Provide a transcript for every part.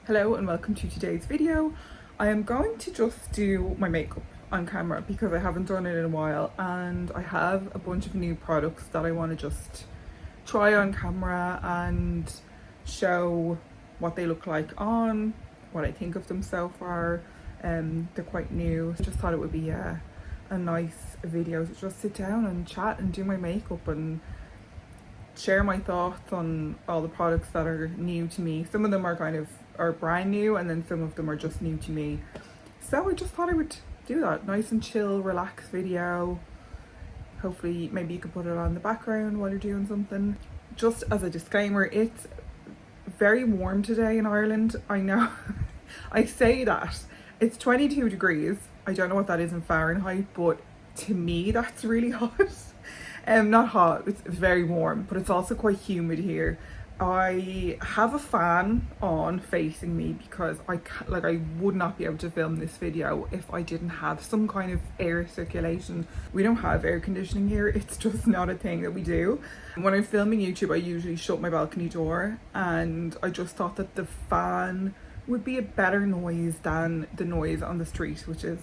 Hello and welcome to today's video. I am going to just do my makeup on camera because I haven't done it in a while, and I have a bunch of new products that I want to just try on camera and show what they look like on, what I think of them so far. They're quite new. I just thought it would be a nice video to just sit down and chat and do my makeup and share my thoughts on all the products that are new to me. Some of them are brand new, and then some of them are just new to me. So I just thought I would do that. Nice and chill, relaxed video. Hopefully maybe you could put it on the background while you're doing something. Just as a disclaimer, it's very warm today in Ireland. I know I say that. It's 22 degrees. I don't know what that is in Fahrenheit, but to me that's really hot. Not hot, it's very warm, but it's also quite humid here. I have a fan on facing me because I would not be able to film this video if I didn't have some kind of air circulation. We don't have air conditioning here. It's just not a thing that we do. When I'm filming YouTube, I usually shut my balcony door, and I just thought that the fan would be a better noise than the noise on the street, which is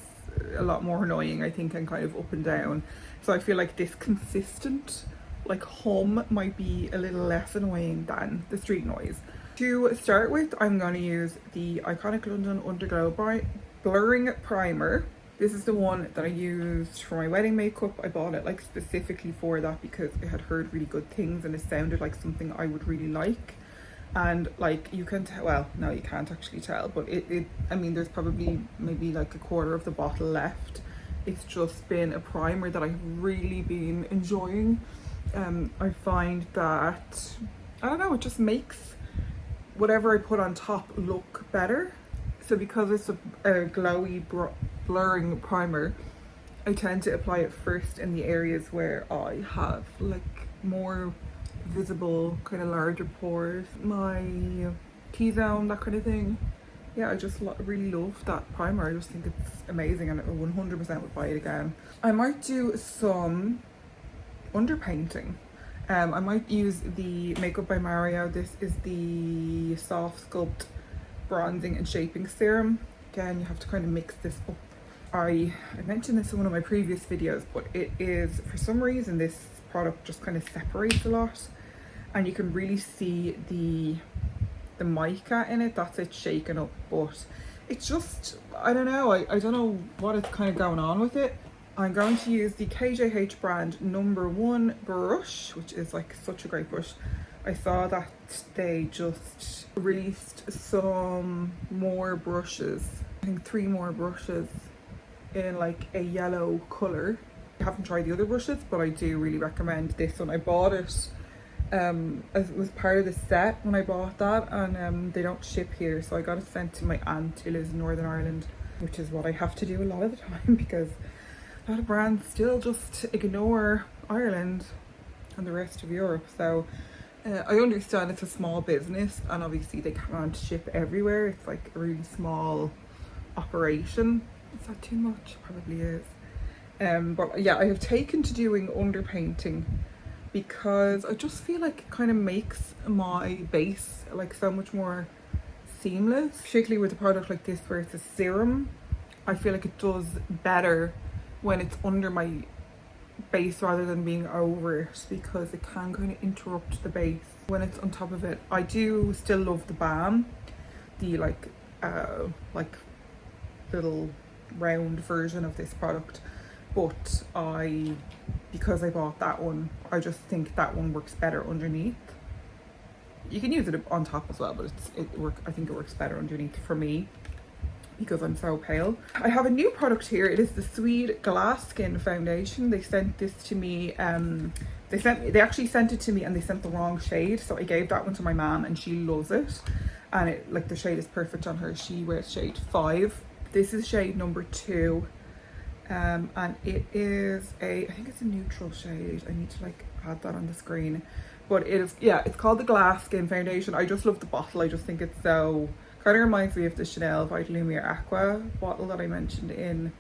a lot more annoying, I think, and kind of up and down. So I feel like this consistent hum might be a little less annoying than the street noise. To start with, I'm going to use the Iconic London Underglow Blurring Primer. This is the one that I used for my wedding makeup. I bought it specifically for that because I had heard really good things and it sounded like something I would really like. And you can tell, well, no, you can't actually tell, but I mean, there's probably maybe a quarter of the bottle left. It's just been a primer that I've really been enjoying. I find that, I don't know, it just makes whatever I put on top look better. So because it's a glowy blurring primer, I tend to apply it first in the areas where I have more visible, kind of larger pores, my T-zone, that kind of thing. Yeah, I just really love that primer. I just think it's amazing, and I 100% would buy it again. I might do some underpainting. I might use the Makeup by Maryam. This is the Softsculpt Bronzing and Shaping Serum. Again, you have to kind of mix this up. I mentioned this in one of my previous videos, but it is, for some reason, this product just kind of separates a lot, and you can really see the mica in it. That's it shaken up, but it's just, I don't know, I don't know what is kind of going on with it. I'm going to use the KJH brand #1 brush, which is such a great brush. I saw that they just released some more brushes, I think 3 more brushes in a yellow color. I haven't tried the other brushes, but I do really recommend this one. I bought it as it was part of the set when I bought that, and they don't ship here, so I got it sent to my aunt who lives in Northern Ireland, which is what I have to do a lot of the time because a lot of brands still just ignore Ireland and the rest of Europe. So I understand it's a small business and obviously they can't ship everywhere. It's a really small operation. Is that too much? Probably is. But yeah, I have taken to doing underpainting because I just feel like it kind of makes my base so much more seamless, particularly with a product like this where it's a serum. I feel like it does better when it's under my base rather than being over it, because it can kind of interrupt the base when it's on top of it. I do still love the balm, the little round version of this product, but because I bought that one, I just think that one works better underneath. You can use it on top as well, but I think it works better underneath for me because I'm so pale. I have a new product here. It is the Sweed Glass Skin Foundation. They sent this to me. They actually sent it to me and they sent the wrong shade, so I gave that one to my mom and she loves it, and it the shade is perfect on her. She wears shade 5. This is shade number 2, and it is I think it's a neutral shade. I need to add that on the screen, but it is, yeah, it's called the Glass Skin Foundation. I just love the bottle. I just think it's so, kind of reminds me of the Chanel Vital Lumiere Aqua bottle that I mentioned in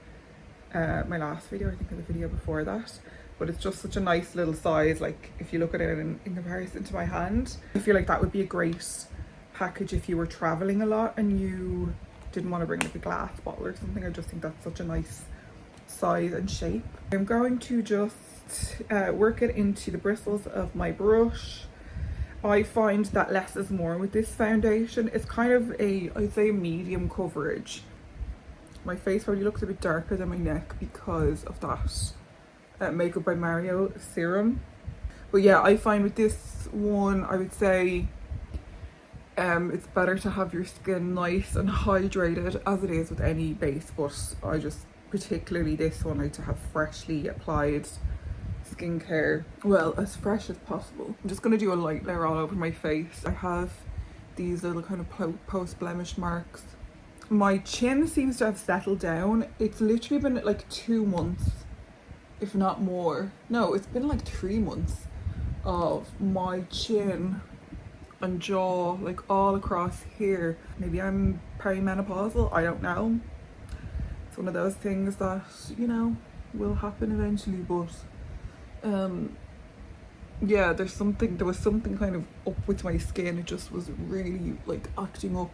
my last video, I think, in the video before that. But it's just such a nice little size. If you look at it in comparison to my hand, I feel like that would be a great package if you were traveling a lot and you didn't want to bring like a glass bottle or something. I just think that's such a nice size and shape. I'm going to just work it into the bristles of my brush. I find that less is more with this foundation. It's kind of a, I'd say, medium coverage. My face probably looks a bit darker than my neck because of that Makeup by Mario serum. But yeah, I find with this one, I would say it's better to have your skin nice and hydrated as it is with any base, but I just, particularly this one, I like to have freshly applied skincare, well, as fresh as possible. I'm just going to do a light layer all over my face. I have these little kind of post blemish marks. My chin seems to have settled down. It's literally been like 2 months, if not more. No, it's been like 3 months of my chin and jaw like all across here. Maybe I'm perimenopausal, I don't know. It's one of those things that, you know, will happen eventually, but yeah, there was something kind of up with my skin. It just was really like acting up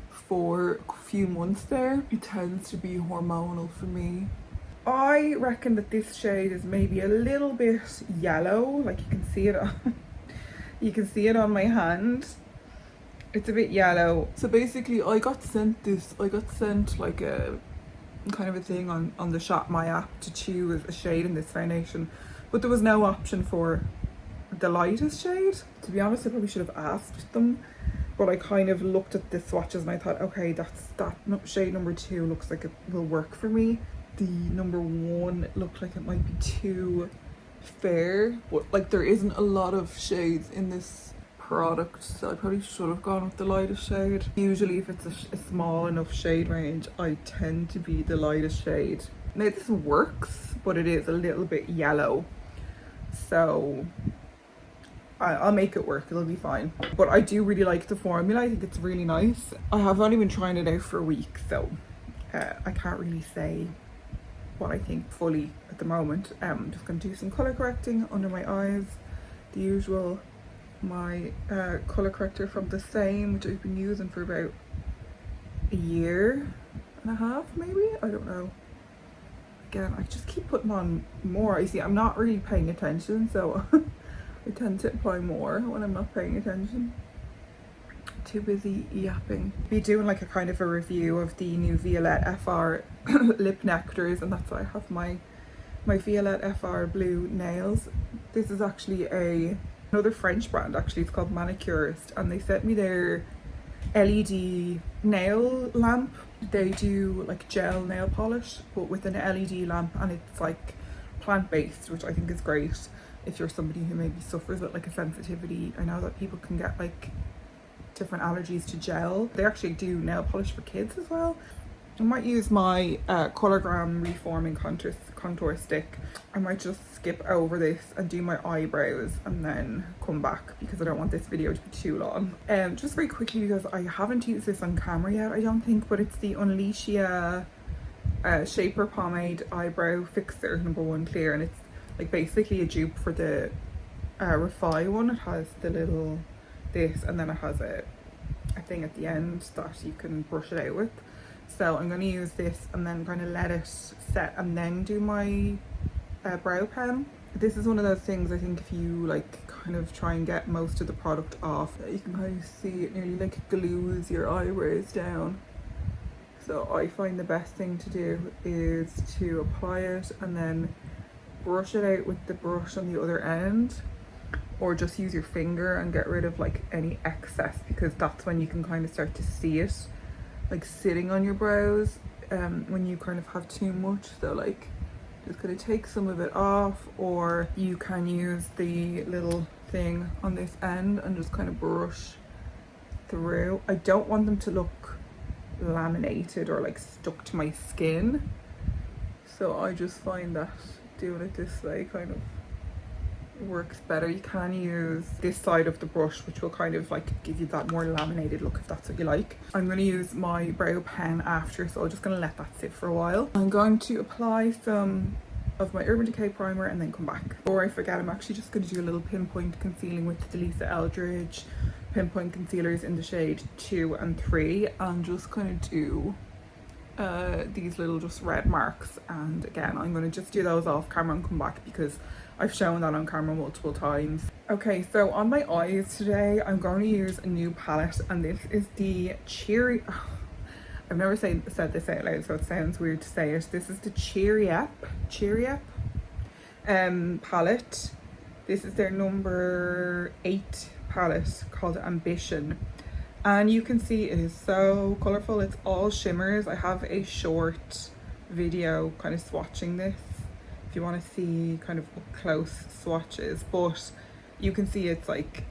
for a few months there. It tends to be hormonal for me. I reckon that this shade is maybe a little bit yellow, like you can see it on you can see it on my hand. It's a bit yellow. So basically I got sent like a kind of a thing on the Shop My app to choose a shade in this foundation, but there was no option for the lightest shade. To be honest, I probably should have asked them, but I kind of looked at the swatches and I thought, okay, that shade number 2 looks like it will work for me. The number 1 looked like it might be too fair, but like there isn't a lot of shades in this product, so I probably should have gone with the lightest shade. Usually if it's a small enough shade range, I tend to be the lightest shade. Now this works, but it is a little bit yellow, so I'll make it work, it'll be fine. But I do really like the formula, I think it's really nice. I have only been trying it out for a week, so I can't really say what I think fully at the moment. I'm just going to do some colour correcting under my eyes, the usual. My colour corrector from the Same, which I've been using for about a year and a half maybe, I don't know. Again, I just keep putting on more. You see, I'm not really paying attention, so I tend to apply more when I'm not paying attention. Too busy yapping. Be doing like a kind of a review of the new Violette FR lip nectars, and that's why I have my Violette FR blue nails. This is actually another French brand, actually. It's called Manicurist, and they sent me their LED nail lamp. They do like gel nail polish but with an LED lamp, and it's like plant-based, which I think is great if you're somebody who maybe suffers with like a sensitivity. I know that people can get like different allergies to gel. They actually do nail polish for kids as well. I might use my Colorgram reforming contour stick. I might just skip over this and do my eyebrows and then come back because I don't want this video to be too long. Just very quickly, because I haven't used this on camera yet, I don't think, but it's the Unleashia Shaper Pomade Eyebrow Fixer #1 Clear, and it's like basically a dupe for the Refi one. It has the little this, and then it has a thing at the end that you can brush it out with. So I'm going to use this and then kind of let it set and then do my brow pen. This is one of those things, I think, if you like kind of try and get most of the product off, you can kind of see it nearly like glues your eyebrows down. So I find the best thing to do is to apply it and then brush it out with the brush on the other end, or just use your finger and get rid of like any excess, because that's when you can kind of start to see it like sitting on your brows when you kind of have too much. So like just gonna take some of it off, or you can use the little thing on this end and just kind of brush through. I don't want them to look laminated or like stuck to my skin, so I just find that doing it this way kind of works better. You can use this side of the brush, which will kind of like give you that more laminated look if that's what you like. I'm going to use my brow pen after, so I'm just going to let that sit for a while. I'm going to apply some of my Urban Decay primer and then come back. Before I forget, I'm actually just going to do a little pinpoint concealing with the Eldridge Pinpoint concealers in the shade 2 and 3, and just kind of do these little just red marks. And again, I'm going to just do those off camera and come back because I've shown that on camera multiple times. Okay, so on my eyes today, I'm going to use a new palette, and this is the Cheery... I've never said this out loud, so it sounds weird to say it. This is the Cheery Up palette. This is their number 8 palette called Ambition. And you can see it is so colourful. It's all shimmers. I have a short video kind of swatching this if you want to see kind of up close swatches, but you can see it's like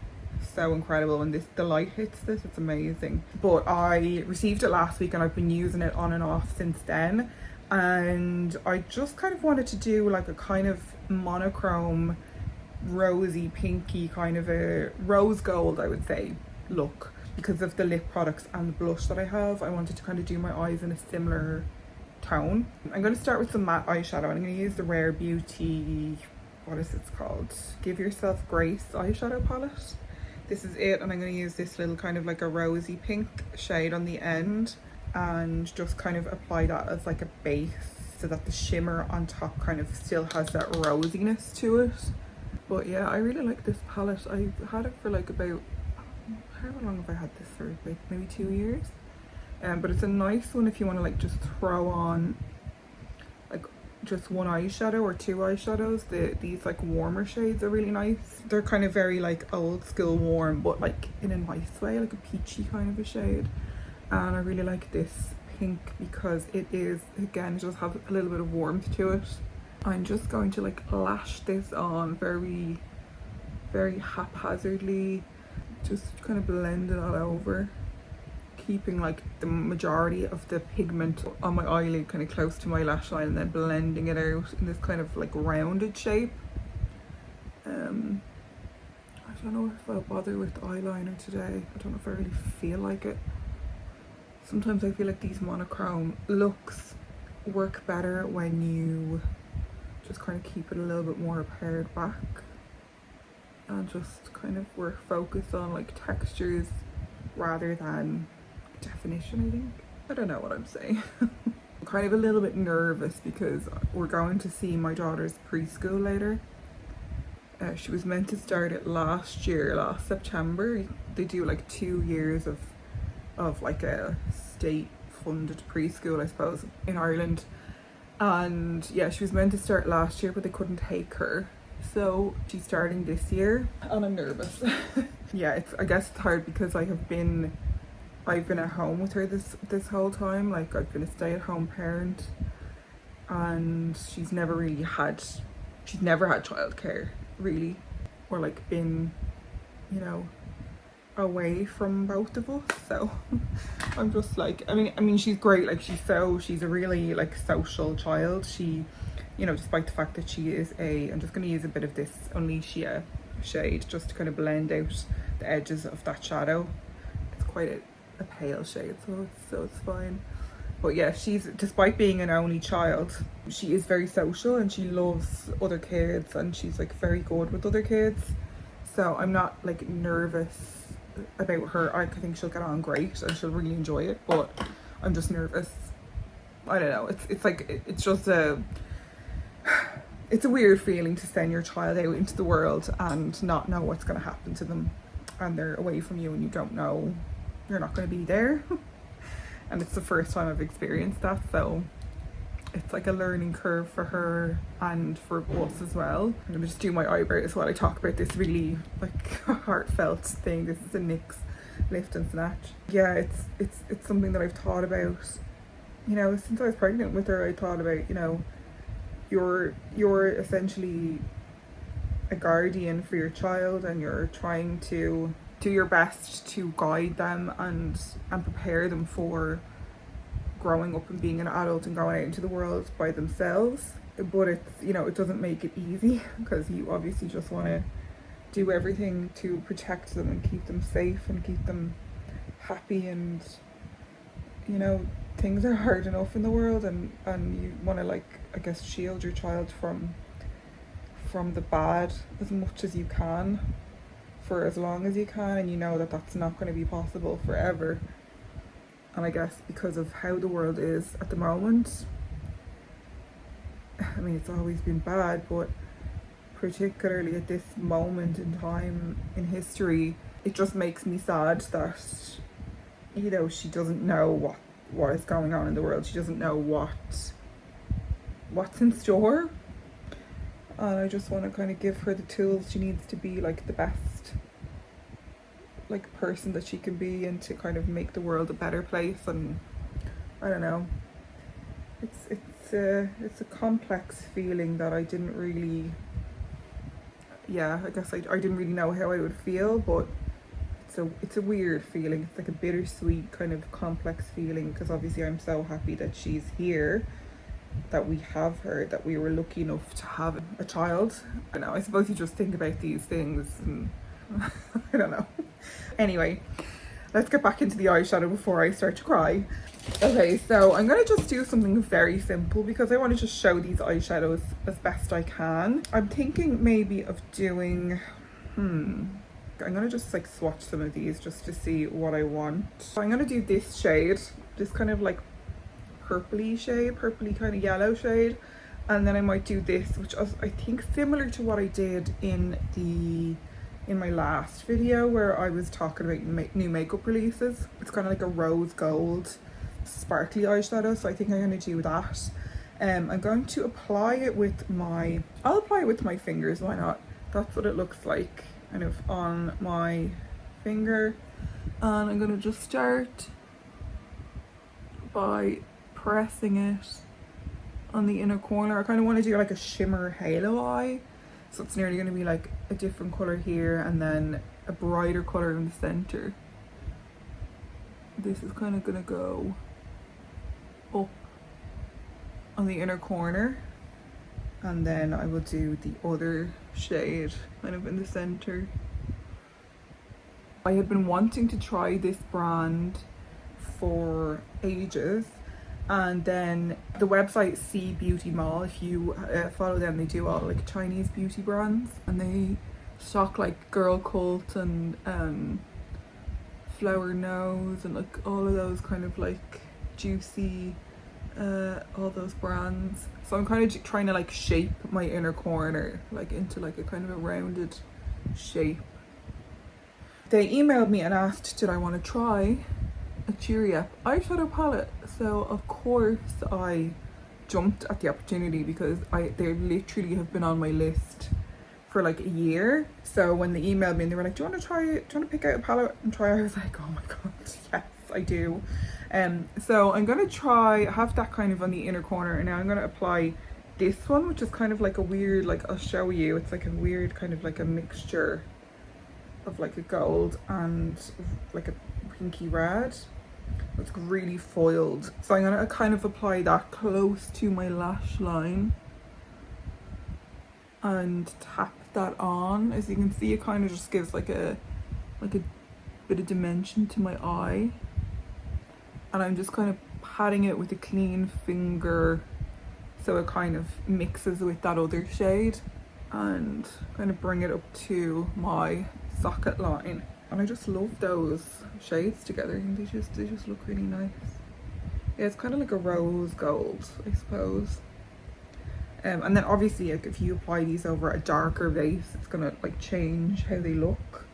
so incredible when the light hits this. It's amazing. But I received it last week and I've been using it on and off since then, and I just kind of wanted to do like a kind of monochrome rosy pinky, kind of a rose gold, I would say, look. Because of the lip products and the blush that I have, I wanted to kind of do my eyes in a similar tone. I'm going to start with some matte eyeshadow. I'm going to use the Rare Beauty, what is it called? Give Yourself Grace eyeshadow palette. This is it, and I'm going to use this little kind of like a rosy pink shade on the end and just kind of apply that as like a base so that the shimmer on top kind of still has that rosiness to it. But yeah, I really like this palette. I've had it for like about, how long have I had this for? Like maybe 2 years. But it's a nice one if you want to like just throw on like just one eyeshadow or 2 eyeshadows. These like warmer shades are really nice. They're kind of very like old school warm, but like in a nice way, like a peachy kind of a shade. And I really like this pink because it is, again, it just has a little bit of warmth to it. I'm just going to like lash this on very, very haphazardly, just kind of blend it all over, keeping like the majority of the pigment on my eyelid kind of close to my lash line, and then blending it out in this kind of like rounded shape. I don't know if I'll bother with eyeliner today. I don't know if I really feel like it. Sometimes I feel like these monochrome looks work better when you just kind of keep it a little bit more pared back and just kind of work focus on like textures rather than definition, I think. I don't know what I'm saying. I'm kind of a little bit nervous because we're going to see my daughter's preschool later. She was meant to start it last September. They do like 2 years of like a state funded preschool, I suppose, in Ireland. And yeah, she was meant to start last year, but they couldn't take her. So she's starting this year and I'm nervous. Yeah, I guess it's hard because I've been at home with her this whole time. Like I've been a stay-at-home parent, and she's never had childcare really, or like been, you know, away from both of us. So I'm just like, I mean she's great. Like she's a really like social child. She, you know, despite the fact that she is I'm just going to use a bit of this Unleashia shade just to kind of blend out the edges of that shadow. It's quite a pale shade, so it's fine. But yeah, despite being an only child, she is very social and she loves other kids, and she's like very good with other kids. So I'm not like nervous about her. I think she'll get on great and she'll really enjoy it, but I'm just nervous. I don't know, it's like, it's just it's a weird feeling to send your child out into the world and not know what's going to happen to them, and they're away from you and you don't know, you're not going to be there. And it's the first time I've experienced that, so it's like a learning curve for her and for us as well. I'm gonna just do my eyebrows while I talk about this really like heartfelt thing. This is a NYX Lift and Snatch. Yeah, it's something that I've thought about, you know, since I was pregnant with her. I thought about, you know, you're essentially a guardian for your child, and you're trying to do your best to guide them and prepare them for growing up and being an adult and going out into the world by themselves. But it's, you know, it doesn't make it easy because you obviously just want to do everything to protect them and keep them safe and keep them happy. And, you know, things are hard enough in the world, and you want to, like, I guess, shield your child from the bad as much as you can. for as long as you can, and you know that that's not going to be possible forever. And I guess because of how the world is at the moment, I mean, it's always been bad, but particularly at this moment in time in history, it just makes me sad that, you know, she doesn't know what is going on in the world. She doesn't know what's in store. And I just want to kind of give her the tools she needs to be like the best like person that she can be, and to kind of make the world a better place. And I don't know, it's a complex feeling that I didn't really, yeah, I guess I didn't really know how I would feel, but it's a weird feeling. It's like a bittersweet kind of complex feeling, because obviously I'm so happy that she's here, that we have her, that we were lucky enough to have a child. I don't know, I suppose you just think about these things and I don't know. Anyway, let's get back into the eyeshadow before I start to cry. Okay, so I'm going to just do something very simple because I want to just show these eyeshadows as best I can. I'm thinking maybe of doing, I'm going to just like swatch some of these just to see what I want. So I'm going to do this shade, this kind of like purpley shade, purpley kind of yellow shade. And then I might do this, which is, I think, similar to what I did in my last video where I was talking about new makeup releases. It's kind of like a rose gold sparkly eyeshadow, so I think I'm going to do that. I'm going to apply it with I'll apply it with my fingers, why not? That's what it looks like kind of on my finger. And I'm going to just start by pressing it on the inner corner. I kind of want to do like a shimmer halo eye, so it's nearly going to be like a different color here and then a brighter color in the center. This is kind of going to go up on the inner corner, and then I will do the other shade kind of in the center. I had been wanting to try this brand for ages, and then the website C Beauty Mall, if you follow them, they do all like Chinese beauty brands, and they stock like Girl Cult and Flower Nose and like all of those kind of like juicy all those brands. So I'm kind of trying to like shape my inner corner like into like a kind of a rounded shape. They emailed me and asked did I want to try a Cheery Up eyeshadow palette, so of course I jumped at the opportunity because they literally have been on my list for like a year. So when they emailed me and they were like, do you want to try it, do you want to pick out a palette and try it, I was like, oh my god, yes I do. So I'm gonna have that kind of on the inner corner, and now I'm gonna apply this one, which is kind of like a weird, like I'll show you, it's like a weird kind of like a mixture of like a gold and like a pinky red. It's really foiled, so I'm gonna kind of apply that close to my lash line and tap that on. As you can see, it kind of just gives like a bit of dimension to my eye, and I'm just kind of patting it with a clean finger so it kind of mixes with that other shade, and kind of bring it up to my socket line. And I just love those shades together. I think they just look really nice. Yeah, it's kind of like a rose gold, I suppose. And then obviously, like if you apply these over a darker base, it's gonna like change how they look.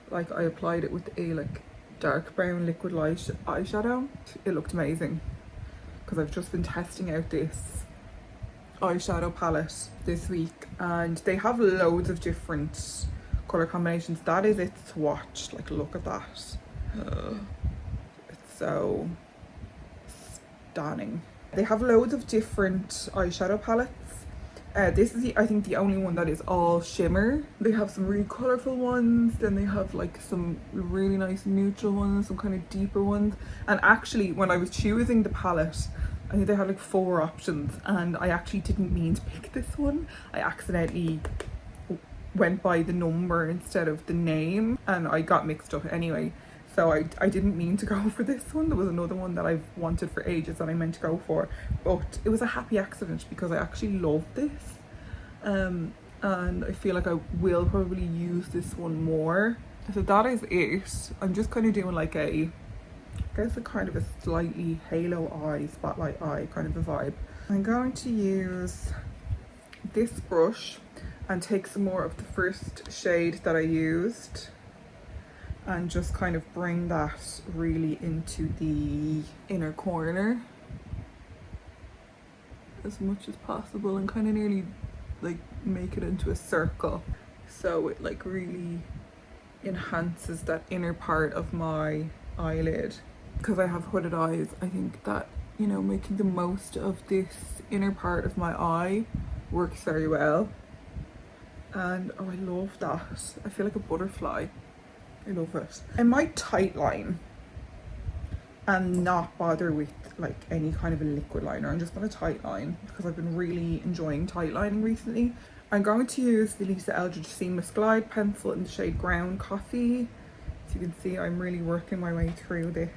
Like I applied it with a like dark brown liquid light eyeshadow. It looked amazing because I've just been testing out this eyeshadow palette this week, and they have loads of different color combinations. That is it to watch. Like look at that. It's so stunning. They have loads of different eyeshadow palettes. This is I think the only one that is all shimmer. They have some really colorful ones, then they have like some really nice neutral ones, some kind of deeper ones. And actually when I was choosing the palette, I think they had like 4 options, and I actually didn't mean to pick this one. I accidentally went by the number instead of the name, and I got mixed up anyway. So I didn't mean to go for this one. There was another one that I've wanted for ages that I meant to go for, but it was a happy accident because I actually love this. And and I feel like I will probably use this one more. So that is it. I'm just kind of doing like I guess a kind of a slightly halo eye, spotlight eye kind of a vibe. I'm going to use this brush and take some more of the first shade that I used and just kind of bring that really into the inner corner as much as possible and kind of nearly like make it into a circle, so it like really enhances that inner part of my eyelid. Because I have hooded eyes, I think that, you know, making the most of this inner part of my eye works very well. And oh, I love that. I feel like a butterfly. I love it. I might tightline and not bother with like any kind of a liquid liner. I'm just going to tightline because I've been really enjoying tightlining recently. I'm going to use the Lisa Eldridge Seamless Glide pencil in the shade Ground Coffee. As you can see, I'm really working my way through this,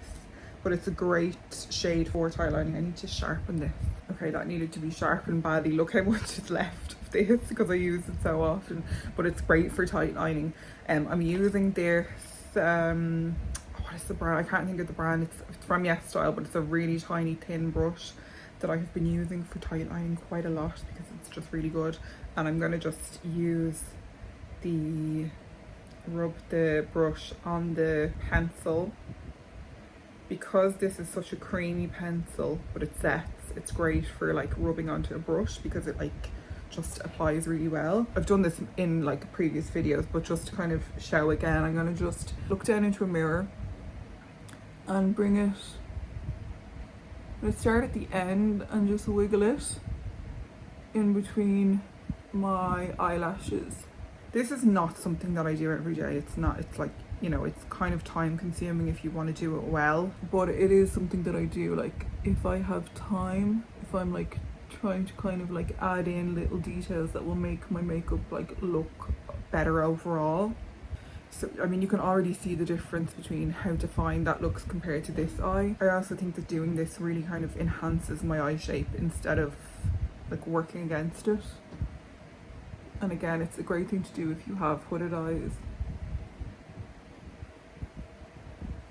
but it's a great shade for tightlining. I need to sharpen this. Okay, that needed to be sharpened badly. Look how much is left of this because I use it so often, but it's great for tightlining. I'm using this, what is the brand? I can't think of the brand. It's from Yes Style, but it's a really tiny thin brush that I have been using for tightlining quite a lot because it's just really good. And I'm gonna just use rub the brush on the pencil. Because this is such a creamy pencil, but it sets, it's great for like rubbing onto a brush because it like just applies really well. I've done this in like previous videos, but just to kind of show again, I'm gonna just look down into a mirror and bring it, I'm gonna start at the end and just wiggle it in between my eyelashes. This is not something that I do every day. It's not, it's like, you know, it's kind of time consuming if you want to do it well, but it is something that I do like if I have time, if I'm like trying to kind of like add in little details that will make my makeup like look better overall. So I mean, you can already see the difference between how defined that looks compared to this eye. I also think that doing this really kind of enhances my eye shape instead of like working against it. And again, it's a great thing to do if you have hooded eyes,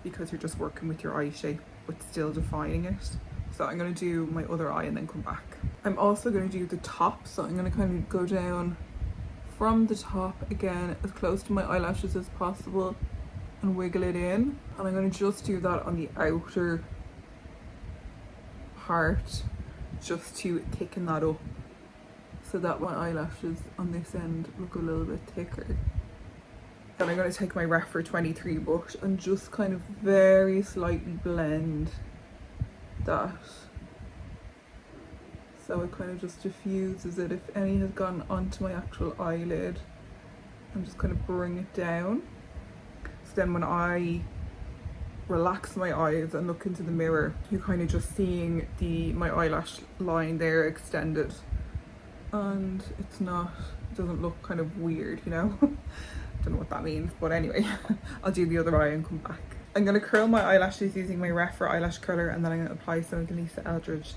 because you're just working with your eye shape but still defining it. So I'm going to do my other eye and then come back. I'm also going to do the top, so I'm going to kind of go down from the top again as close to my eyelashes as possible and wiggle it in. And I'm going to just do that on the outer part just to thicken that up so that my eyelashes on this end look a little bit thicker. Then I'm going to take my Refer 23 brush and just kind of very slightly blend that. So it kind of just diffuses it. If any has gone onto my actual eyelid, I'm just kind of bring it down. So then when I relax my eyes and look into the mirror, you're kind of just seeing my eyelash line there extended. And it's not, it doesn't look kind of weird, you know? Don't know what that means, but anyway, I'll do the other eye and come back. I'm going to curl my eyelashes using my Refer eyelash curler, and then I'm going to apply some of the Lisa Eldridge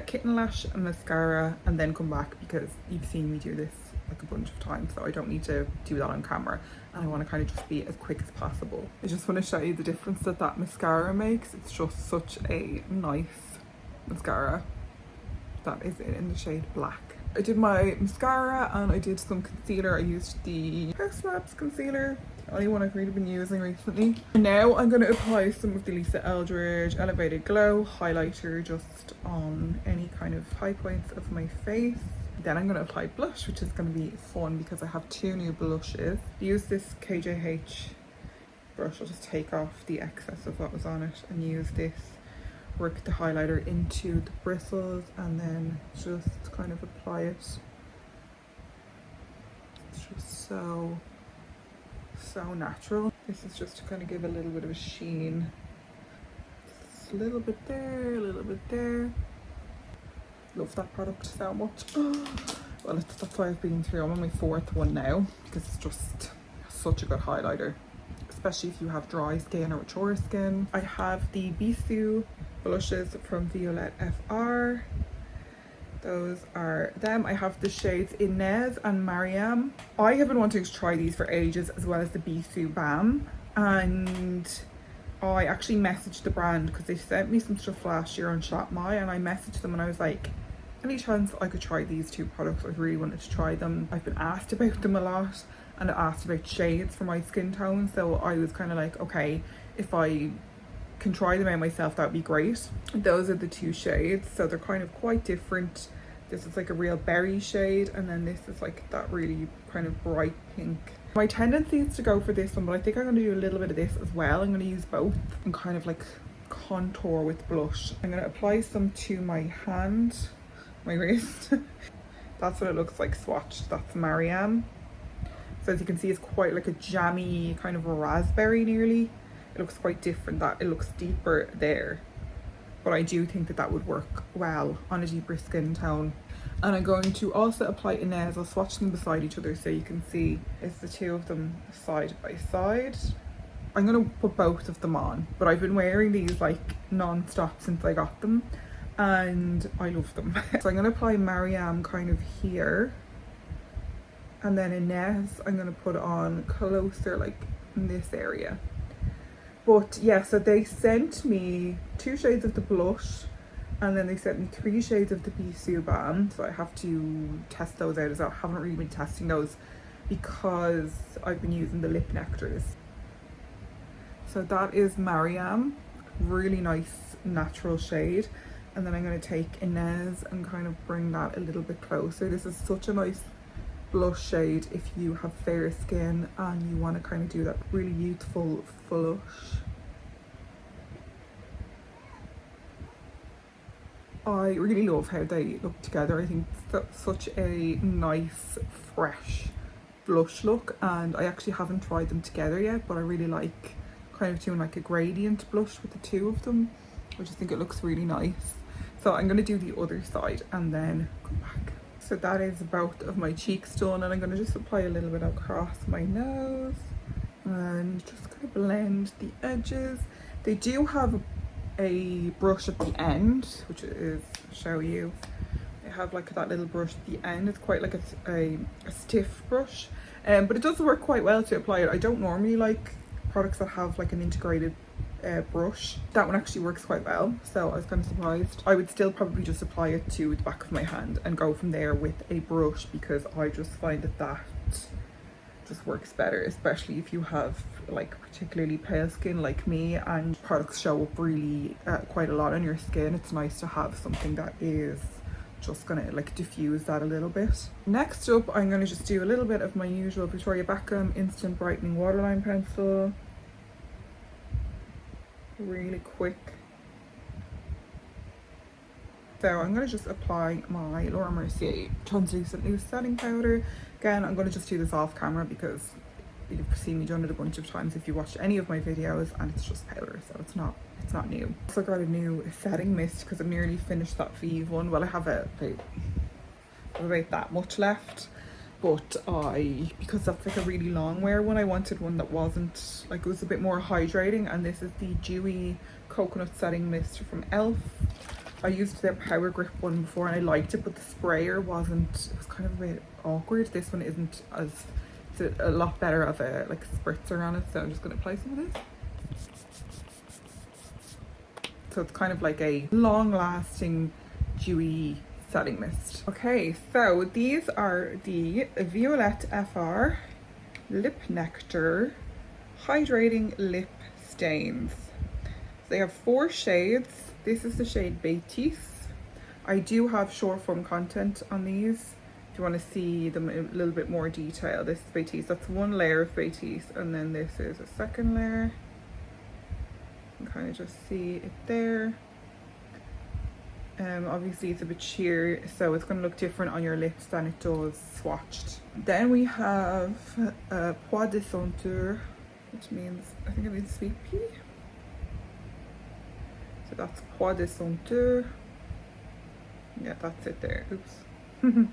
Kitten Lash and mascara, and then come back because you've seen me do this like a bunch of times, so I don't need to do that on camera, and I want to kind of just be as quick as possible. I just want to show you the difference that mascara makes. It's just such a nice mascara. That is it in the shade Black. I did my mascara and I did some concealer. I used the House Labs concealer, the only one I've really been using recently. And now I'm going to apply some of the Lisa Eldridge Elevated Glow highlighter just on any kind of high points of my face. Then I'm going to apply blush, which is going to be fun because I have two new blushes. Use this KJH brush. I'll just take off the excess of what was on it and use this, work the highlighter into the bristles and then just kind of apply it. It's just so natural. This is just to kind of give a little bit of a sheen. Just a little bit there, a little bit there. Love that product so much. Well, that's why I've been through. I'm on my fourth one now because it's just such a good highlighter, especially if you have dry skin or mature skin. I have the Bisou blushes from Violette FR. Those are them. I have the shades Inez and Maryam. I have been wanting to try these for ages, as well as the Bisou Balm. And I actually messaged the brand because they sent me some stuff last year on ShopMy, and I messaged them and I was like, any chance I could try these two products? I really wanted to try them. I've been asked about them a lot, and asked about shades for my skin tone, so I was kind of like, okay, if I can try them out myself, that would be great. Those are the two shades, so they're kind of quite different. This is like a real berry shade, and then this is like that really kind of bright pink. My tendency is to go for this one, but I think I'm going to do a little bit of this as well. I'm going to use both and kind of like contour with blush. I'm going to apply some to my hand, my wrist. That's what it looks like swatched. That's Maryam. So as you can see, it's quite like a jammy kind of a raspberry nearly. It looks quite different, that it looks deeper there, but I do think that that would work well on a deeper skin tone. And I'm going to also apply Inez. I'll swatch them beside each other so you can see it's the two of them side by side. I'm going to put both of them on, but I've been wearing these like non-stop since I got them and I love them. So I'm going to apply Maryam kind of here, and then Inez I'm going to put on closer like in this area. But yeah, so they sent me 2 shades of the blush, and then they sent me 3 shades of the Bisou Balm, so I have to test those out as well. I haven't really been testing those because I've been using the lip nectars. So that is Maryam, really nice natural shade. And then I'm going to take Inez and kind of bring that a little bit closer. This is such a nice blush shade if you have fair skin and you want to kind of do that really youthful flush. I really love how they look together. I think that's such a nice fresh blush look, and I actually haven't tried them together yet, but I really like kind of doing like a gradient blush with the two of them. I just think it looks really nice. So I'm going to do the other side and then come back. So that is both of my cheeks done, and I'm going to just apply a little bit across my nose and just kind of blend the edges. They do have a brush at the end, which is, I'll show you. They have like that little brush at the end. It's quite like a stiff brush, but it does work quite well to apply it. I don't normally like products that have like an integrated brush. That one actually works quite well, so I was kind of surprised. I would still probably just apply it to the back of my hand and go from there with a brush, because I just find that just works better, especially if you have like particularly pale skin like me and products show up really quite a lot on your skin. It's nice to have something that is just gonna like diffuse that a little bit. Next up, I'm gonna just do a little bit of my usual Victoria Beckham Instant Brightening Waterline Pencil. Really quick. So I'm going to just apply my Laura Mercier translucent loose setting powder. Again, I'm going to just do this off camera because you've seen me done it a bunch of times if you watched any of my videos, and it's just powder, so it's not new. Also got a new setting mist because I've nearly finished that Vive one. Well, I have about that much left, but because that's like a really long wear one, I wanted one that wasn't like, it was a bit more hydrating, and this is the Dewy Coconut Setting Mist from ELF. I used their Power Grip one before and I liked it, but the sprayer it was kind of a bit awkward. This one isn't as, it's a lot better of a like spritzer on it, so I'm just going to apply some of this. So it's kind of like a long lasting dewy setting mist. Okay, so these are the Violette FR Lip Nectar Hydrating Lip Stains. They have 4 shades. This is the shade Beige. I do have short form content on these if you want to see them in a little bit more detail. This is Beige. That's one layer of Beige, and then this is a second layer. You can kind of just see it there. Obviously it's a bit sheer, so it's going to look different on your lips than it does swatched. Then we have Pois de Senteur, which means, I think it means sweet pea. So that's Pois de Senteur. Yeah, that's it there. Oops. Kind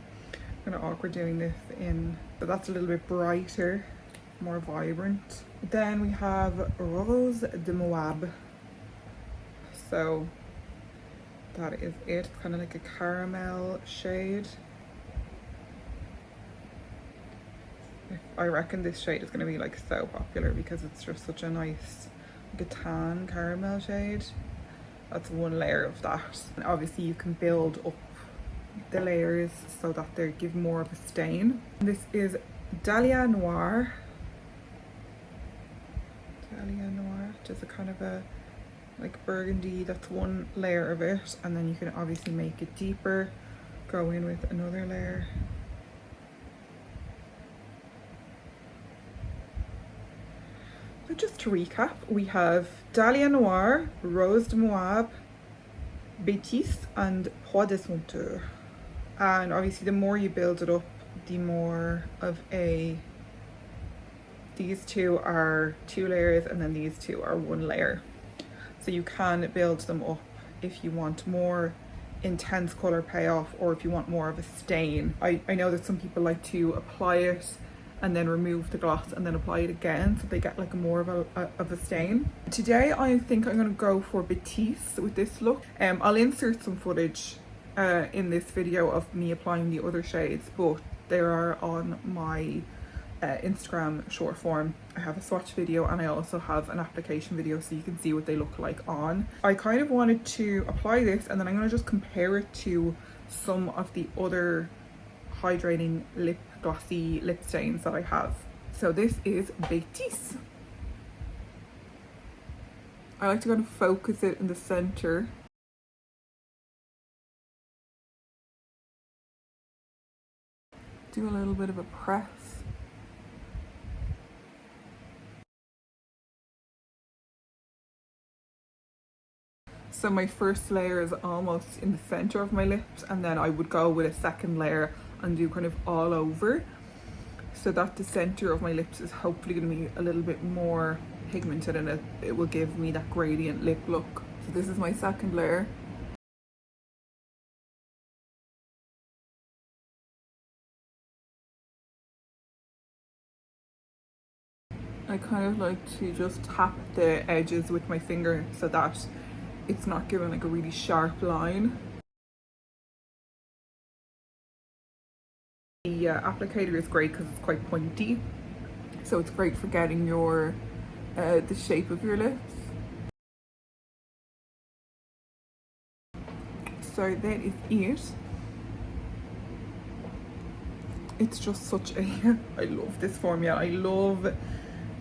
of awkward doing this in, but that's a little bit brighter, more vibrant. Then we have Rose de Moab. So that is it. It's kind of like a caramel shade. I reckon this shade is going to be like so popular because it's just such a nice, like a tan caramel shade. That's one layer of that. And obviously you can build up the layers so that they give more of a stain. This is Dahlia Noir. Dahlia Noir, just a kind of a like burgundy. That's one layer of it, and then you can obviously make it deeper, go in with another layer. So just to recap, we have Dahlia Noir, Rose de Moab, Beige and Pois de Senteur. And obviously the more you build it up, the more of a, these two are 2 layers and then these two are 1 layer. So you can build them up if you want more intense color payoff or if you want more of a stain. I know that some people like to apply it and then remove the gloss and then apply it again so they get like more of a stain. Today I think I'm going to go for Batiste with this look. I'll insert some footage in this video of me applying the other shades, but they are on my Instagram short form. I have a swatch video and I also have an application video so you can see what they look like on. I kind of wanted to apply this and then I'm going to just compare it to some of the other hydrating glossy lip stains that I have. So this is Batiste. I like to kind of focus it in the center. Do a little bit of a press. So my first layer is almost in the center of my lips, and then I would go with a second layer and do kind of all over, so that the center of my lips is hopefully going to be a little bit more pigmented and it will give me that gradient lip look. So this is my second layer. I kind of like to just tap the edges with my finger so that it's not giving like a really sharp line. The applicator is great because it's quite pointy, so it's great for getting your the shape of your lips. So that is it. It's just such a I love this formula. I love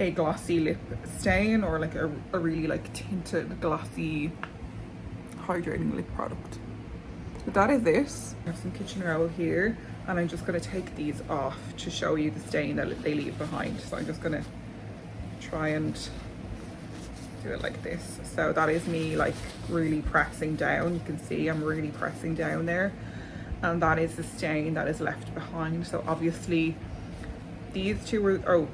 a glossy lip stain or like a really like tinted glossy hydrating lip product. But that is it. I have some kitchen roll here and I'm just going to take these off to show you the stain that they leave behind. So I'm just going to try and do it like this. So that is me like really pressing down. You can see I'm really pressing down there, and that is the stain that is left behind. So obviously these two were,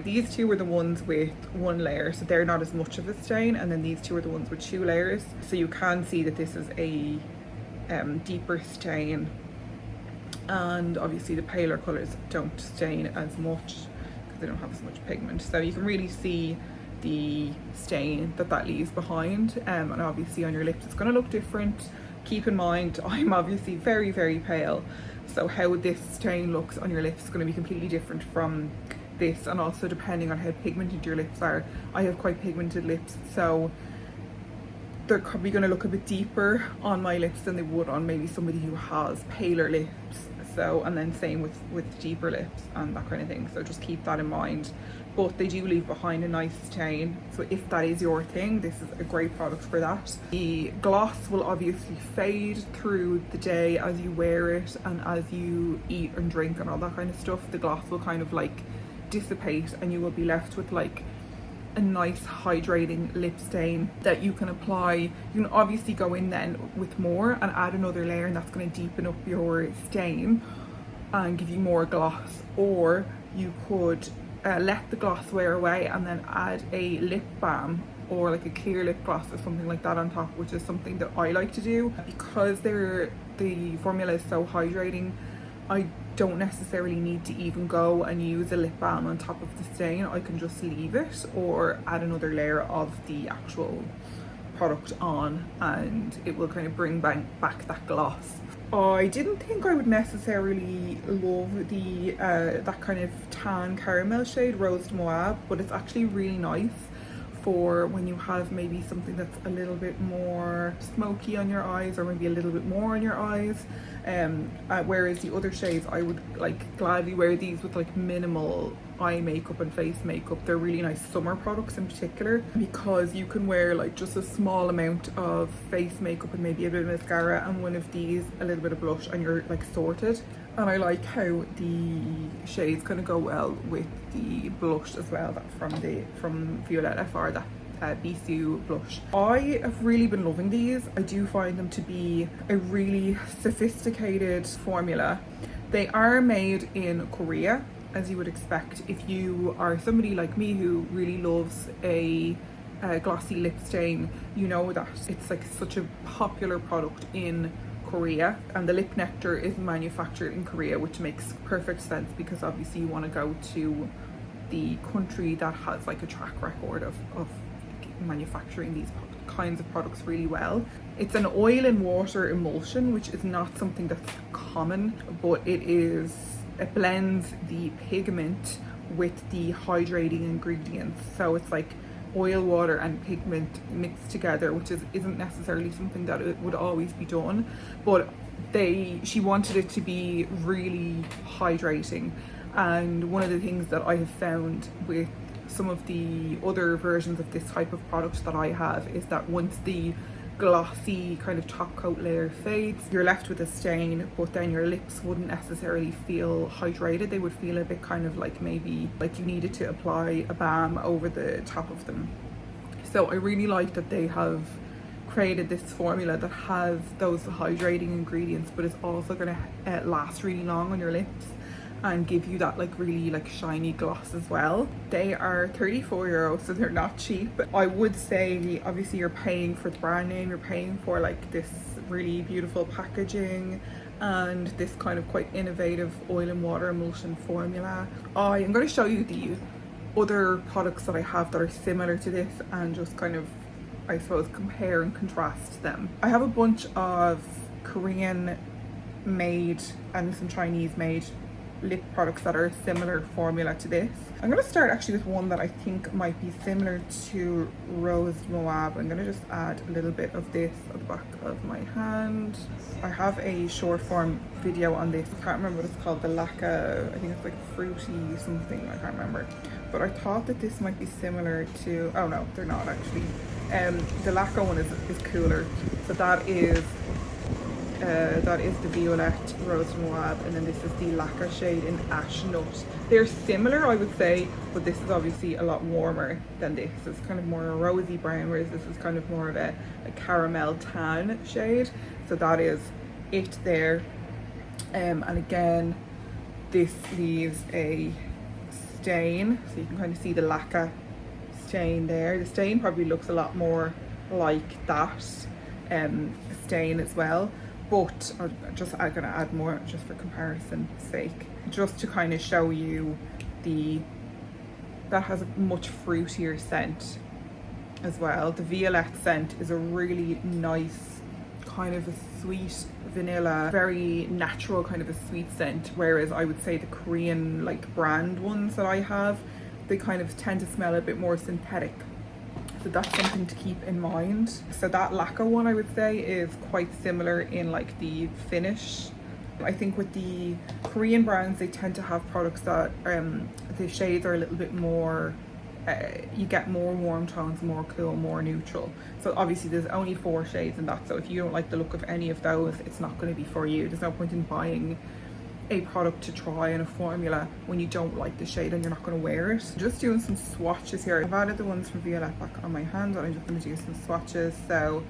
these two were the ones with 1 layer, so they're not as much of a stain, and then these two are the ones with 2 layers. So you can see that this is a deeper stain, and obviously the paler colors don't stain as much because they don't have as much pigment. So you can really see the stain that leaves behind, and obviously on your lips it's going to look different. Keep in mind I'm obviously very, very pale, so how this stain looks on your lips is going to be completely different from this, and also depending on how pigmented your lips are. I have quite pigmented lips, so they're probably going to look a bit deeper on my lips than they would on maybe somebody who has paler lips. So, and then same with deeper lips and that kind of thing, so just keep that in mind. But they do leave behind a nice stain, so if that is your thing, this is a great product for that. The gloss will obviously fade through the day as you wear it and as you eat and drink and all that kind of stuff. The gloss will kind of like dissipate and you will be left with like a nice hydrating lip stain that you can apply. You can obviously go in then with more and add another layer, and that's going to deepen up your stain and give you more gloss, or you could let the gloss wear away and then add a lip balm or like a clear lip gloss or something like that on top, which is something that I like to do. Because the formula is so hydrating, I don't necessarily need to even go and use a lip balm on top of the stain. I can just leave it or add another layer of the actual product on and it will kind of bring back that gloss. I didn't think I would necessarily love the that kind of tan caramel shade, Rose de Moab, but it's actually really nice for when you have maybe something that's a little bit more smoky on your eyes, or maybe a little bit more on your eyes. Whereas the other shades, I would like gladly wear these with like minimal eye makeup and face makeup. They're really nice summer products in particular, because you can wear like just a small amount of face makeup and maybe a bit of mascara and one of these, a little bit of blush, and you're like sorted. And I like how the shades kind of go well with the blush as well, that from Violette FR, that Bisou blush. I have really been loving these. I do find them to be a really sophisticated formula. They are made in Korea, as you would expect. If you are somebody like me who really loves a glossy lip stain, you know that it's like such a popular product in Korea, and the lip nectar is manufactured in Korea, which makes perfect sense because obviously you want to go to the country that has like a track record of manufacturing these kinds of products really well. It's an oil and water emulsion, which is not something that's common, but it blends the pigment with the hydrating ingredients. So it's like oil, water and pigment mixed together, which isn't necessarily something that it would always be done, but she wanted it to be really hydrating. And one of the things that I have found with some of the other versions of this type of product that I have is that once the glossy kind of top coat layer fades, you're left with a stain, but then your lips wouldn't necessarily feel hydrated. They would feel a bit kind of like maybe like you needed to apply a balm over the top of them. So I really like that they have created this formula that has those hydrating ingredients, but it's also going to last really long on your lips and give you that like really like shiny gloss as well. They are €34, so they're not cheap. I would say obviously you're paying for the brand name, you're paying for like this really beautiful packaging and this kind of quite innovative oil and water emulsion formula. I am going to show you the other products that I have that are similar to this and just kind of, I suppose, compare and contrast them. I have a bunch of Korean made and some Chinese made lip products that are a similar formula to this. I'm going to start actually with one that I think might be similar to Rose Moab. I'm going to just add a little bit of this at the back of my hand. I have a short form video on this. I can't remember what it's called, the lacquer, I think it's like fruity something, I can't remember. But I thought that this might be similar to, oh no, they're not actually. The lacquer one is cooler. So that is the Violette Rose Moab, and then this is the lacquer shade in Ash Nut. They're similar, I would say, but this is obviously a lot warmer than this. It's kind of more a rosy brown, whereas this is kind of more of a caramel tan shade. So that is it there. And again, this leaves a stain, so you can kind of see the lacquer stain there. The stain probably looks a lot more like that stain as well, but I'm going to add more just for comparison's sake, just to kind of show you that has a much fruitier scent as well. The Violette scent is a really nice kind of a sweet vanilla, very natural kind of a sweet scent, whereas I would say the Korean like brand ones that I have, they kind of tend to smell a bit more synthetic. So that's something to keep in mind. So that lacquer one, I would say, is quite similar in like the finish. I think with the Korean brands, they tend to have products that the shades are a little bit more, you get more warm tones, more cool, more neutral. So obviously there's only 4 shades in that, so if you don't like the look of any of those, it's not going to be for you. There's no point in buying a product to try in a formula when you don't like the shade and you're not going to wear it. Just doing some swatches here. I've added the ones from Violette back on my hand, and I'm just going to do some swatches. So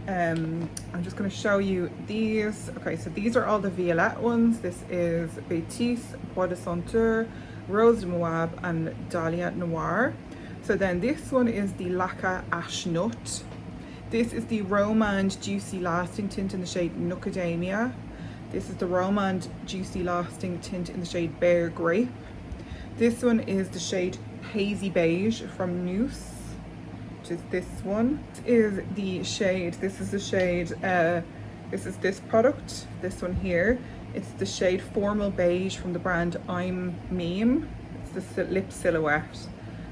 I'm just going to show you these. Okay, so these are all the Violette ones. This is Beige, Bois de Senteur, Rose de Moab and Dahlia Noir. So then this one is the Lacquer Ash Nut. This is the Romand Juicy Lasting Tint in the shade Macadamia. This is the Romand Juicy Lasting Tint in the shade Bear Grape. This one is the shade Hazy Beige from Noose. which is this one. This is the shade, this is the shade, this is this product, this one here. It's the shade Formal Beige from the brand I'm Meme. It's the lip silhouette,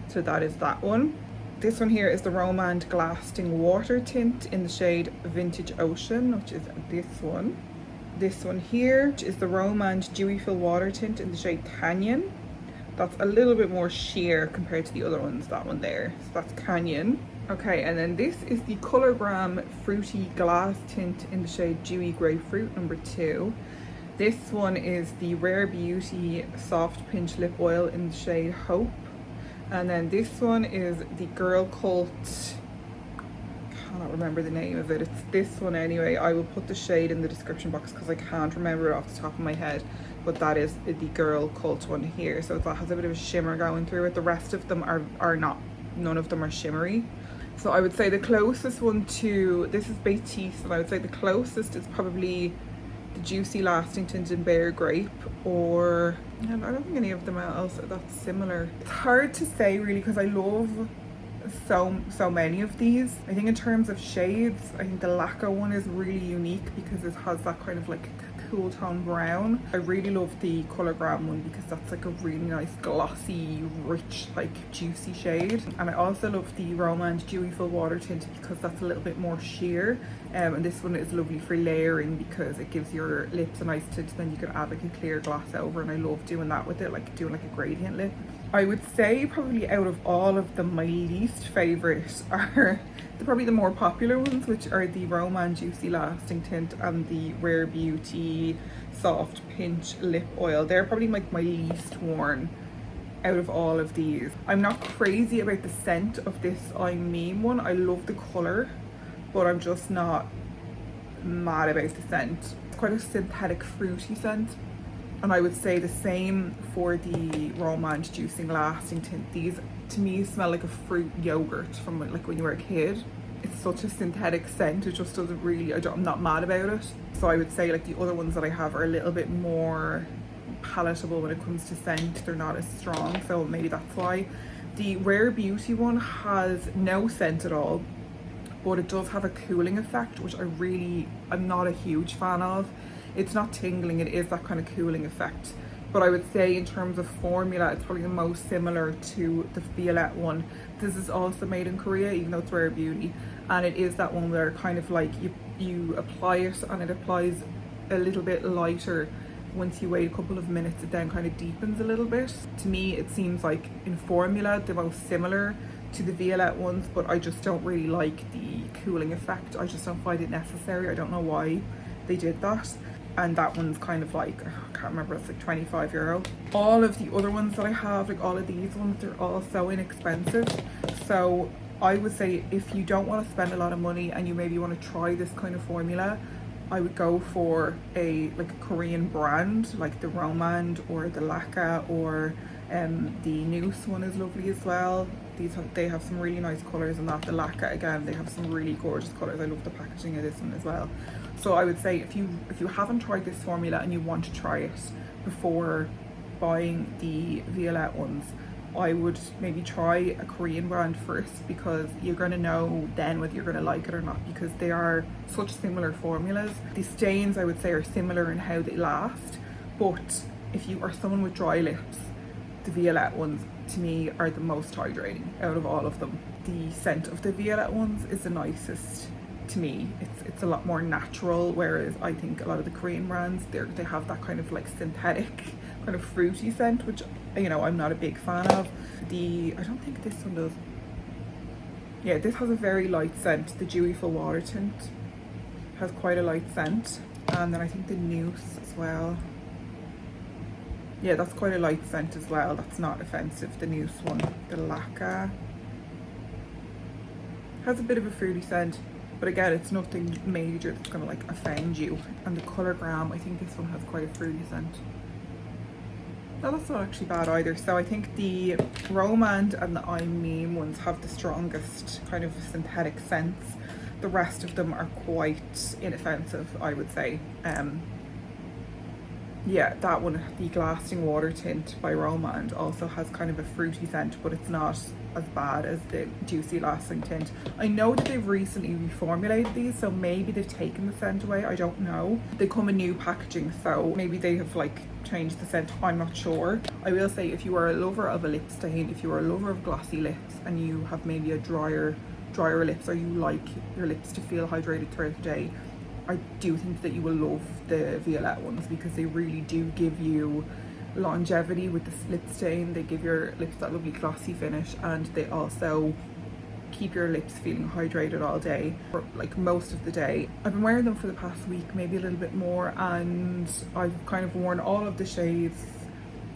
so that is that one. This one here is the Romand Glasting Water Tint in the shade Vintage Ocean, which is this one. This one here, which is the Romand Dewy Fill Water Tint in the shade Canyon. That's a little bit more sheer compared to the other ones, that one there. So that's Canyon. Okay, and then this is the Colorgram Fruity Glass Tint in the shade Dewy Grapefruit, number 2. This one is the Rare Beauty Soft Pinch Lip Oil in the shade Hope. And then this one is the Girl Cult, I cannot remember the name of it. It's this one anyway. I will put the shade in the description box because I can't remember it off the top of my head. But that is the Girl Cult one here. So that has a bit of a shimmer going through it. The rest of them are not, none of them are shimmery. So I would say the closest one to, this is Batiste, and I would say the closest is probably the Juicy Lasting Tint in Bare Grape, or I don't think any of them else are that similar. It's hard to say really because I love so many of these. I think in terms of shades, I think the Lacquer one is really unique because it has that kind of like cool tone brown. I really love the Colorgram one because that's like a really nice glossy, rich, like juicy shade. And I also love the Romand Dewy Fill Water Tint because that's a little bit more sheer. And this one is lovely for layering because it gives your lips a nice tint, then you can add like a clear gloss over, and I love doing that with it, like doing like a gradient lip. I would say probably out of all of them, my least favourite are probably the more popular ones, which are the Romand Juicy Lasting Tint and the Rare Beauty Soft Pinch Lip Oil. They're probably like my least worn out of all of these. I'm not crazy about the scent of this I'm Meme one. I love the colour, but I'm just not mad about the scent. It's quite a synthetic fruity scent. And I would say the same for the Romand Juicing Lasting Tint. These to me smell like a fruit yogurt from like when you were a kid. It's such a synthetic scent, it just doesn't really, I'm not mad about it. So I would say like the other ones that I have are a little bit more palatable when it comes to scent. They're not as strong, so maybe that's why. The Rare Beauty one has no scent at all, but it does have a cooling effect, which I'm not a huge fan of. It's not tingling, it is that kind of cooling effect. But I would say in terms of formula, it's probably the most similar to the Violette one. This is also made in Korea, even though it's Rare Beauty. And it is that one where kind of like you apply it and it applies a little bit lighter. Once you wait a couple of minutes, it then kind of deepens a little bit. To me, it seems like in formula, the most similar to the Violette ones, but I just don't really like the cooling effect. I just don't find it necessary. I don't know why they did that. And that one's kind of like, I can't remember, it's like €25. All of the other ones that I have, like all of these ones, they're all so inexpensive. So I would say if you don't want to spend a lot of money and you maybe want to try this kind of formula, I would go for a Korean brand like the Romand or the Lacquer, or the Noose one is lovely as well. They have some really nice colours, and that the Lacquer again, they have some really gorgeous colours. I love the packaging of this one as well. So I would say if you haven't tried this formula and you want to try it before buying the Violette ones, I would maybe try a Korean brand first, because you're going to know then whether you're going to like it or not, because they are such similar formulas. The stains I would say are similar in how they last, but if you are someone with dry lips, the Violette ones to me are the most hydrating out of all of them. The scent of the Violette ones is the nicest to me. It's a lot more natural, whereas I think a lot of the Korean brands, they have that kind of like synthetic kind of fruity scent, which, you know, I'm not a big fan of. I don't think this one does. Yeah, this has a very light scent. The Dewy Fill Water Tint has quite a light scent, and then I think the Noose as well. Yeah, that's quite a light scent as well. That's not offensive. The Noose one. The Lacquer has a bit of a fruity scent, but again, it's nothing major that's gonna like offend you. And the Colorgram, I think this one has quite a fruity scent. No, that's not actually bad either. So I think the Romand and the I'm Meme ones have the strongest kind of synthetic scents. The rest of them are quite inoffensive, I would say. yeah, that one, the Lasting Water Tint by Romand, also has kind of a fruity scent, but it's not as bad as the Juicy Lasting Tint. I know that they've recently reformulated these, so maybe they've taken the scent away, I don't know. They come in new packaging, so maybe they have like changed the scent, I'm not sure. I will say, if you are a lover of a lip stain, if you are a lover of glossy lips and you have maybe a drier lips, or you like your lips to feel hydrated throughout the day, I do think that you will love the Violette ones, because they really do give you longevity with the lip stain. They give your lips that lovely glossy finish, and they also keep your lips feeling hydrated all day, or like most of the day. I've been wearing them for the past week, maybe a little bit more, and I've kind of worn all of the shades,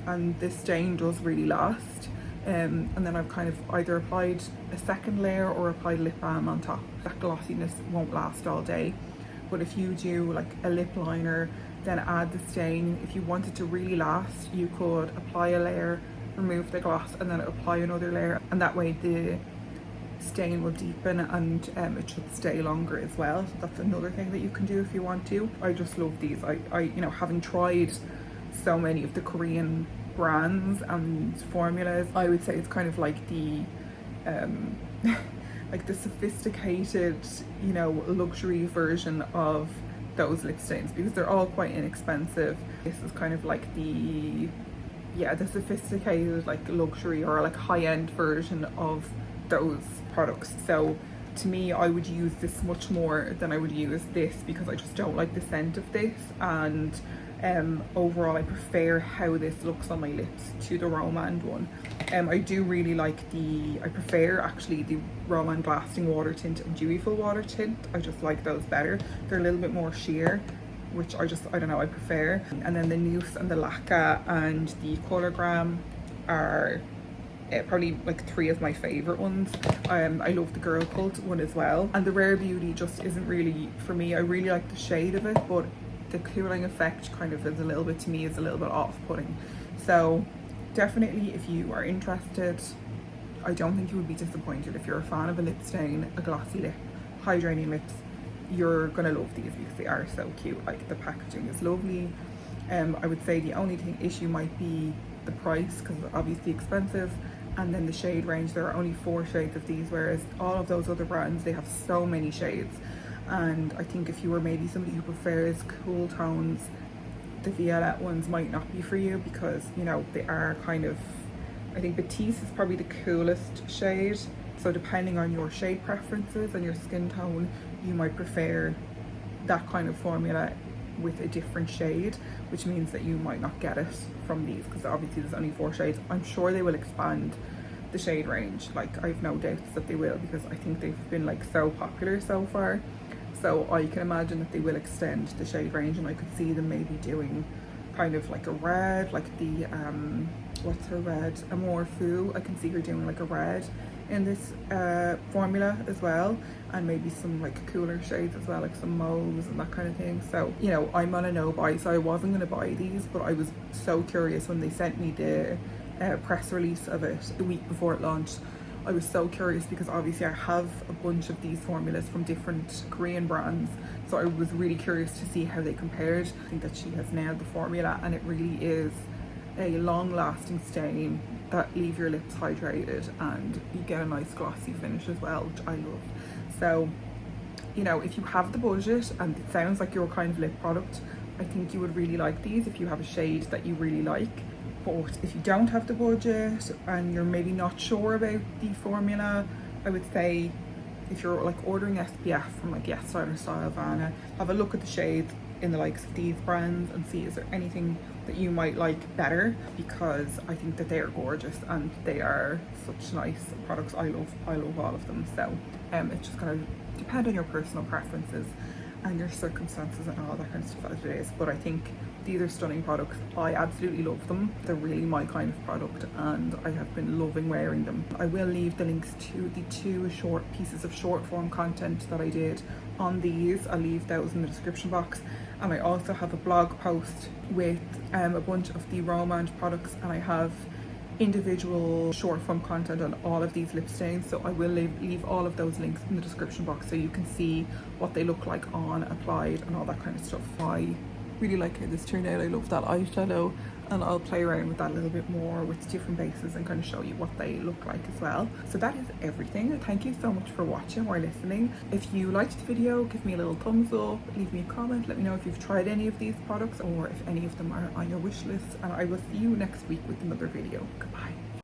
and this stain does really last. And then I've kind of either applied a second layer or applied lip balm on top. That glossiness won't last all day. But if you do like a lip liner, then add the stain, if you want it to really last, you could apply a layer, remove the gloss, and then apply another layer, and that way the stain will deepen, and it should stay longer as well. So that's another thing that you can do if you want to. I just love these. I you know, having tried so many of the Korean brands and formulas, I would say it's kind of like the like the sophisticated, you know, luxury version of those lip stains, because they're all quite inexpensive. This is kind of like the, yeah, the sophisticated, like luxury or like high-end version of those products. So to me, I would use this much more than I would use this, because I just don't like the scent of this, and overall I prefer how this looks on my lips to the Romand one. I do really like I prefer actually the Romand Lasting Water Tint and Dewy Full Water Tint. I just like those better. They're a little bit more sheer, which I don't know, I prefer. And then the Noose and the Lacquer and the Colorgram are probably like three of my favorite ones. I love the Girl Cult one as well, and the Rare Beauty just isn't really for me. I really like the shade of it, but the cooling effect kind of is a little bit, to me, is a little bit off-putting. So definitely, if you are interested, I don't think you would be disappointed. If you're a fan of a lip stain, a glossy lip, hydrating lips, you're gonna love these because they are so cute. Like, the packaging is lovely. I would say the only issue might be the price, because it's obviously expensive, and then the shade range. There are only 4 shades of these, whereas all of those other brands, they have so many shades. And I think if you were maybe somebody who prefers cool tones, the Violette ones might not be for you, because, you know, they are kind of, I think Batiste is probably the coolest shade. So depending on your shade preferences and your skin tone, you might prefer that kind of formula with a different shade, which means that you might not get it from these, because obviously there's only 4 shades. I'm sure they will expand the shade range. Like, I've no doubts that they will, because I think they've been like so popular so far. So I can imagine that they will extend the shade range, and I could see them maybe doing kind of like a red, like the what's her red, Amour Fou. I can see her doing like a red in this formula as well, and maybe some like cooler shades as well, like some mauves and that kind of thing. So, you know, I'm on a no buy, so I wasn't going to buy these, but I was so curious when they sent me the press release of it the week before it launched. I was so curious, because obviously I have a bunch of these formulas from different Korean brands, so I was really curious to see how they compared. I think that she has nailed the formula, and it really is a long-lasting stain that leave your lips hydrated, and you get a nice glossy finish as well, which I love. So, you know, if you have the budget and it sounds like your kind of lip product, I think you would really like these if you have a shade that you really like. But if you don't have the budget and you're maybe not sure about the formula, I would say if you're like ordering SPF from like YesStyle or Stylovana, have a look at the shades in the likes of these brands and see is there anything that you might like better, because I think that they are gorgeous and they are such nice products. I love all of them. So it's just gonna depend on your personal preferences and your circumstances and all that kind of stuff as it is. But I think these are stunning products. I absolutely love them. They're really my kind of product, and I have been loving wearing them. I will leave the links to the 2 short pieces of short form content that I did on these. I'll leave those in the description box, and I also have a blog post with a bunch of the Romand products, and I have individual short form content on all of these lip stains. So I will leave all of those links in the description box, so you can see what they look like on, applied, and all that kind of stuff. I Really like how this turned out. I love that eyeshadow, and I'll play around with that a little bit more with different bases and kind of show you what they look like as well. So that is everything. Thank you so much for watching or listening. If you liked the video, give me a little thumbs up, leave me a comment, let me know if you've tried any of these products or if any of them are on your wish list, and I will see you next week with another video. Goodbye.